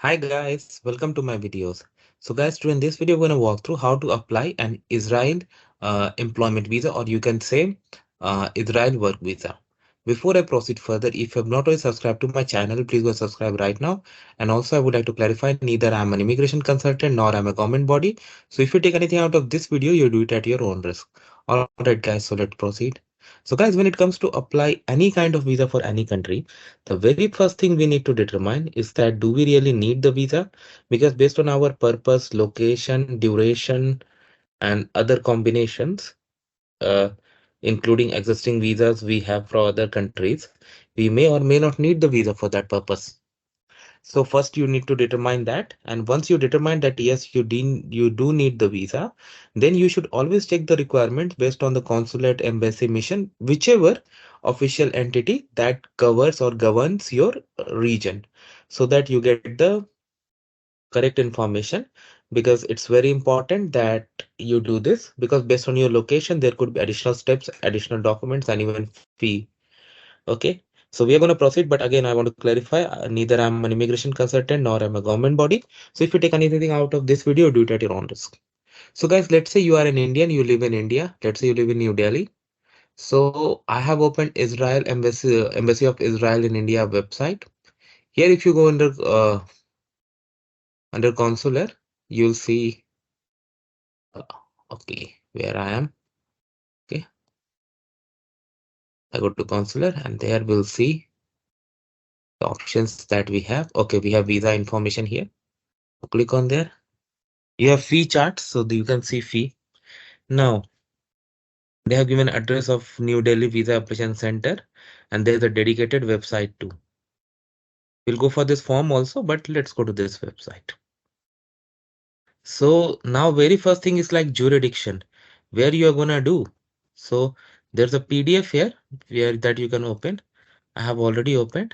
Hi guys, welcome to my videos. So guys, today in this video, we're going to walk through how to apply an Israel employment visa, or you can say Israel work visa. Before I proceed further, if you have not already subscribed to my channel, please go subscribe right now. And also I would like to clarify, neither I'm an immigration consultant nor I'm a government body. So if you take anything out of this video, you do it at your own risk. Alright guys, so let's proceed. So guys, when it comes to apply any kind of visa for any country, the very first thing we need to determine is that do we really need the visa? Because based on our purpose, location, duration, and other combinations, uh, including existing visas we have for other countries, we may or may not need the visa for that purpose. So first you need to determine that, and once you determine that yes, you do need the visa, then you should always check the requirements based on the consulate, embassy, mission, whichever official entity that covers or governs your region, so that you get the correct information, because it's very important that you do this, because based on your location there could be additional steps, additional documents, and even fee. Okay, so we are going to proceed, but again, I want to clarify, neither I'm an immigration consultant nor I'm a government body. So if you take anything out of this video, do it at your own risk. So guys, let's say you are an Indian, you live in India. Let's say you live in New Delhi. So I have opened Israel Embassy of Israel in India website. Here, if you go under consular, you'll see, uh, okay, where I am. Okay, I go to consular, and there we'll see the options that we have. Okay, we have visa information here. Click on there. You have fee charts, so you can see fee. Now, they have given address of New Delhi Visa Application Center, and there's a dedicated website too. We'll go for this form also, but let's go to this website. So now very first thing is like jurisdiction, where you are gonna do. So there's a PDF here where that you can open. I have already opened.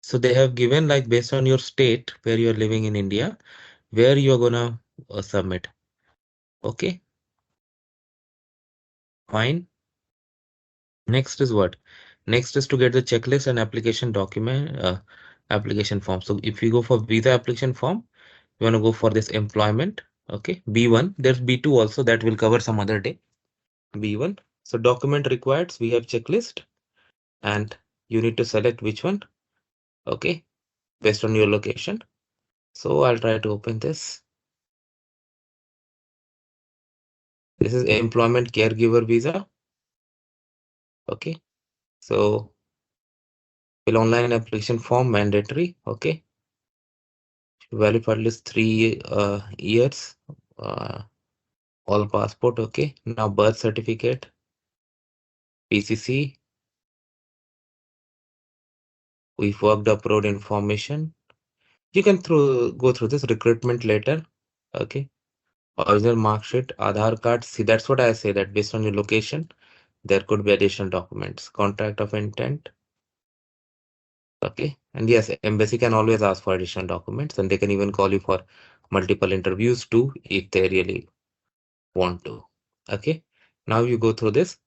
So they have given like based on your state where you're living in India, where you're gonna submit. Okay, fine. Next is what? Next is to get the checklist and application document, application form. So if you go for visa application form, you want to go for this employment. Okay, B1. There's B2 also, that will cover some other day. B1. So document required, we have checklist, and you need to select which one. Okay, based on your location. So I'll try to open this. This is employment caregiver visa. Okay, so fill online application form mandatory. Okay, valid for at least 3 years. Uh, all passport. Okay, now birth certificate, PCC. We've worked abroad information. You can go through this recruitment letter. Okay, original mark sheet, Aadhaar card. See, that's what I say, that based on your location, there could be additional documents, contract of intent. Okay, and yes, embassy can always ask for additional documents, and they can even call you for multiple interviews too if they really want to. Okay, now you go through this.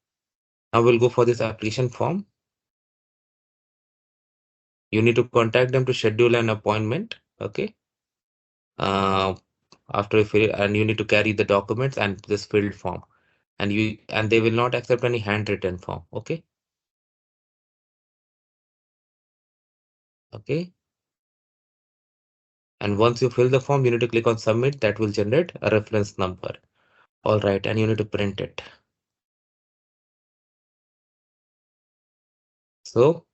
Now we'll go for this application form. You need to contact them to schedule an appointment. Okay, uh, after you fill, and you need to carry the documents and this filled form, and they will not accept any handwritten form. Okay, okay. And once you fill the form, you need to click on submit. That will generate a reference number. All right, and you need to print it. So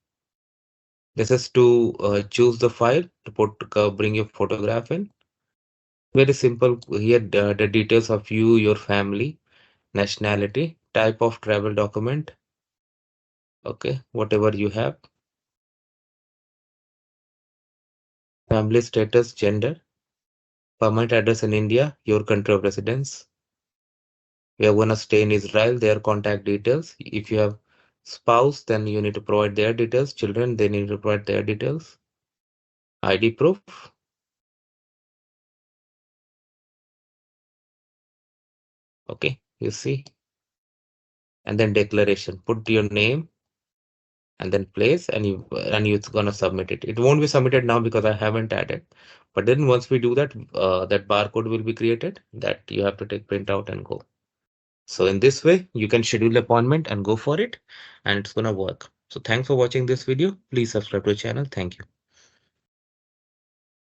this is to choose the file to bring your photograph in. Very simple. Here the details of you, your family, nationality, type of travel document. Okay, whatever you have. Family status, gender, permanent address in India, your country of residence. We are gonna stay in Israel, their contact details. If you have spouse, then you need to provide their details. Children, they need to provide their details. ID proof. Okay, you see. And then declaration. Put your name, and then place, and it's gonna submit it. It won't be submitted now because I haven't added. But then once we do that, that barcode will be created that you have to take print out and go. So in this way, you can schedule appointment and go for it, and it's gonna work. So thanks for watching this video. Please subscribe to the channel. Thank you.